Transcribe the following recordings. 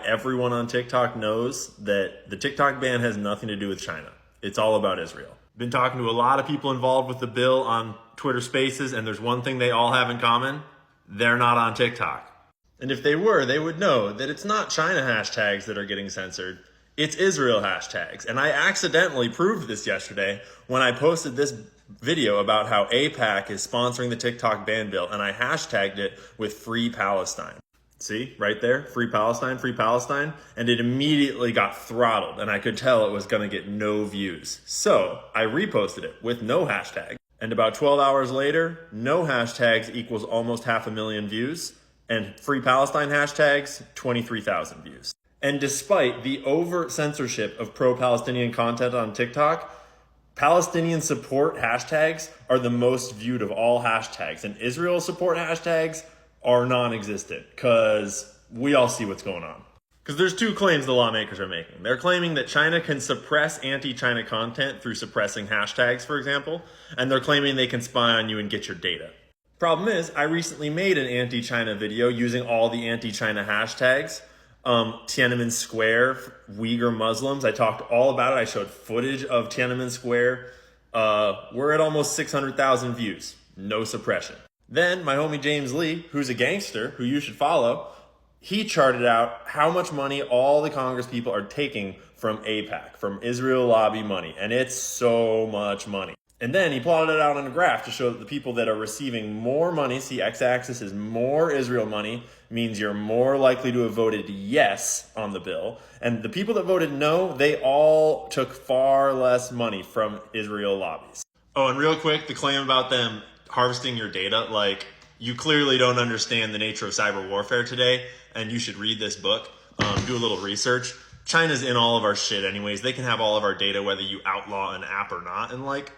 everyone on TikTok knows that the TikTok ban has nothing to do with China. It's all about Israel. Been talking to a lot of people involved with the bill on Twitter Spaces, and there's one thing they all have in common. They're not on TikTok. And if they were, they would know that it's not China hashtags that are getting censored. It's Israel hashtags. And I accidentally proved this yesterday when I posted this video about how AIPAC is sponsoring the TikTok ban bill, and I hashtagged it with Free Palestine. See, right there, Free Palestine, Free Palestine. And it immediately got throttled, and I could tell it was gonna get no views. So I reposted it with no hashtag. And about 12 hours later, no hashtags equals almost 500,000 views. And Free Palestine hashtags, 23,000 views. And despite the overt censorship of pro-Palestinian content on TikTok, Palestinian support hashtags are the most viewed of all hashtags. And Israel support hashtags are non-existent because we all see what's going on. Because there's two claims the lawmakers are making. They're claiming that China can suppress anti-China content through suppressing hashtags, for example, and they're claiming they can spy on you and get your data. Problem is, I recently made an anti-China video using all the anti-China hashtags. Tiananmen Square, Uyghur Muslims, I talked all about it. I showed footage of Tiananmen Square. We're at almost 600,000 views. No suppression. Then my homie James Lee, who's a gangster, who you should follow, he charted out how much money all the Congress people are taking from AIPAC, from Israel lobby money. And it's so much money. And then he plotted it out on a graph to show that the people that are receiving more money, see x-axis is more Israel money, means you're more likely to have voted yes on the bill. And the people that voted no, they all took far less money from Israel lobbies. Oh, and real quick, the claim about them harvesting your data, like, you clearly don't understand the nature of cyber warfare today, and you should read this book, do a little research. China's in all of our shit anyways. They can have all of our data whether you outlaw an app or not, and like,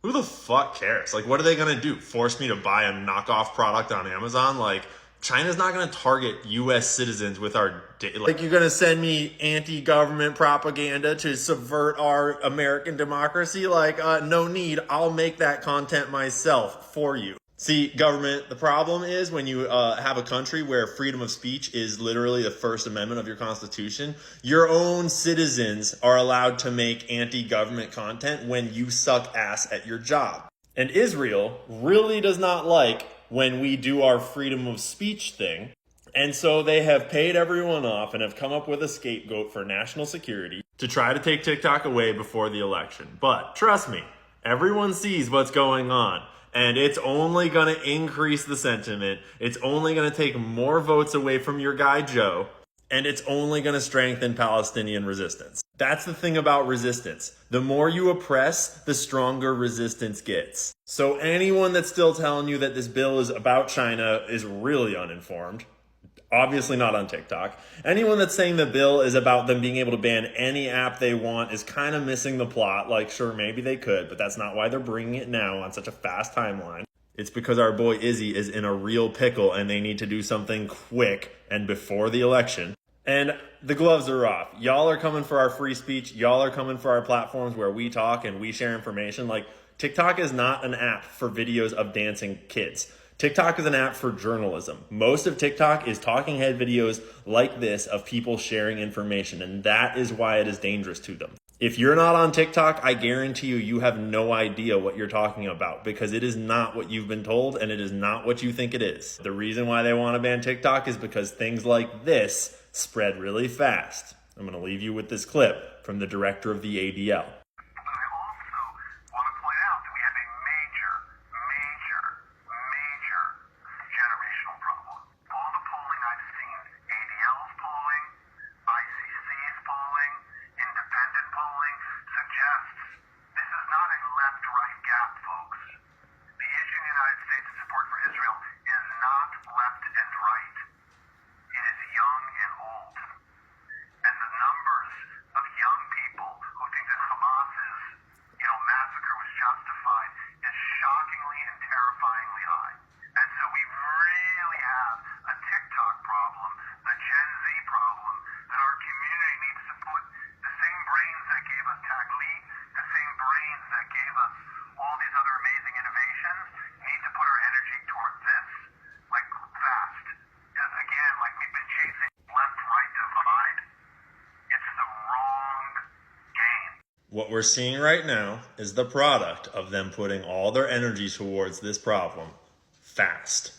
who the fuck cares? Like, what are they gonna do? Force me to buy a knockoff product on Amazon? Like, China's not gonna target US citizens with our data. Like, you're gonna send me anti-government propaganda to subvert our American democracy? Like, no need. I'll make that content myself for you. See, government, the problem is when you have a country where freedom of speech is literally the First Amendment of your Constitution, your own citizens are allowed to make anti-government content when you suck ass at your job. And Israel really does not like when we do our freedom of speech thing. And so they have paid everyone off and have come up with a scapegoat for national security to try to take TikTok away before the election. But trust me, everyone sees what's going on. And it's only going to increase the sentiment. It's only going to take more votes away from your guy, Joe. And it's only going to strengthen Palestinian resistance. That's the thing about resistance. The more you oppress, the stronger resistance gets. So anyone that's still telling you that this bill is about China is really uninformed. Obviously not on TikTok. Anyone that's saying the bill is about them being able to ban any app they want is kind of missing the plot. Like, sure, maybe they could, but that's not why they're bringing it now on such a fast timeline. It's because our boy Izzy is in a real pickle and they need to do something quick and before the election. And the gloves are off. Y'all are coming for our free speech. Y'all are coming for our platforms where we talk and we share information. Like, TikTok is not an app for videos of dancing kids. TikTok is an app for journalism. Most of TikTok is talking head videos like this of people sharing information, and that is why it is dangerous to them. If you're not on TikTok, I guarantee you have no idea what you're talking about because it is not what you've been told and it is not what you think it is. The reason why they want to ban TikTok is because things like this spread really fast. I'm going to leave you with this clip from the director of the ADL. And the numbers of young people who think that Hamas What we're seeing right now is the product of them putting all their energy towards this problem fast.